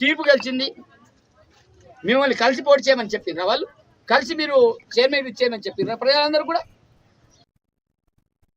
తీర్పు గెలిచింది. మిమ్మల్ని కలిసి పోటీ చేయమని చెప్పిర్రా? వాళ్ళు కలిసి మీరు చైర్మన్ ఇచ్చేయమని చెప్పిర్రా ప్రజలందరూ కూడా?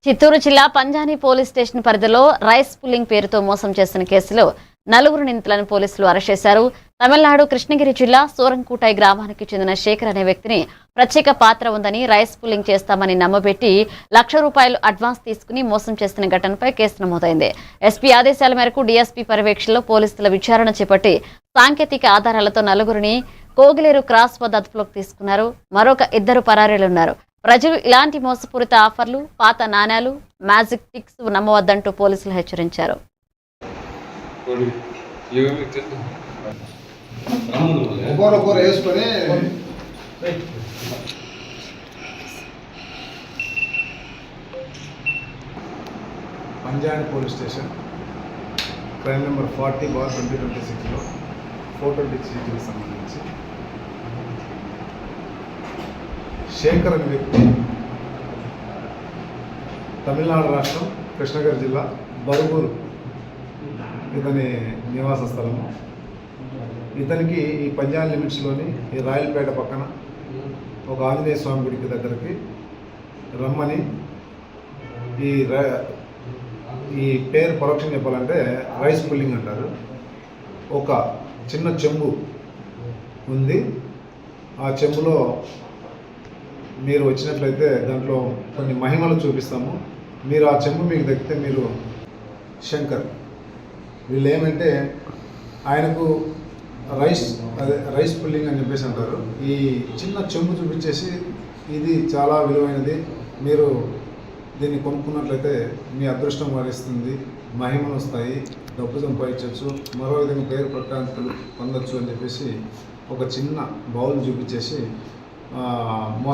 చిత్తూరు జిల్లా పంజాని పోలీస్ స్టేషన్ పరిధిలో రైస్ పుల్లింగ్ పేరుతో మోసం చేసిన కేసులో 4 నిందితులను పోలీసులు అరెస్ట్ చేశారు. తమిళనాడు కృష్ణగిరి జిల్లా సోరంకూటాయి గ్రామానికి చెందిన శేఖర్ అనే వ్యక్తిని ప్రత్యేక పాత్ర ఉందని రైస్ పుల్లింగ్ చేస్తామని నమ్మబెట్టి ₹1,00,000 అడ్వాన్స్ తీసుకుని మోసం చేసిన ఘటనపై కేసు నమోదైంది. ఎస్పీ ఆదేశాల మేరకు డీఎస్పీ పర్యవేక్షణలో పోలీసుల విచారణ చేపట్టి సాంకేతిక ఆధారాలతో 4 కోగిలేరు క్రాస్ వద్ద అదుపులోకి తీసుకున్నారు. మరొక 2 పరారీలున్నారు. ప్రజలు ఇలాంటి మోసపూరిత ఆఫర్లు, పాత నాణ్యాలు, మ్యాజిక్ టిక్స్ నమ్మవద్దంటూ పోలీసులు హెచ్చరించారు. పంజాని పోలీస్ స్టేషన్ క్రైమ్ నెంబర్ 40/2026లో ఫోటో డిజిటల్కి సంబంధించి శేఖర్ అనే వ్యక్తి తమిళనాడు రాష్ట్రం కృష్ణగిరి జిల్లా బరుగురు ఇతని నివాస స్థలము. ఇతనికి ఈ పంజాబ్ లిమిట్స్లోని ఈ రాయలపేట పక్కన ఒక ఆంజనేయ స్వామి గుడికి దగ్గరికి రమ్మని ఈ పేరు పరోక్షం చెప్పాలంటే రైస్ పుల్లింగ్ అంటారు. ఒక చిన్న చెంబు ఉంది. ఆ చెంబులో మీరు వచ్చినట్లయితే దాంట్లో కొన్ని మహిమలు చూపిస్తాము. మీరు ఆ చెంబు మీకు దక్కితే మీరు శంకర్. వీళ్ళు ఏమంటే ఆయనకు రైస్ పుల్లింగ్ అని చెప్పేసి అంటారు. ఈ చిన్న చెంబు చూపించేసి ఇది చాలా విలువైనది, మీరు దీన్ని కొనుక్కున్నట్లయితే మీ అదృష్టం వరిస్తుంది, మహిమలు వస్తాయి, డబ్బు సంపాదించవచ్చు, మరో విధంగా పేరు ప్రఖ్యాతులు పొందొచ్చు అని చెప్పేసి ఒక చిన్న బౌల్ చూపించేసి మోసం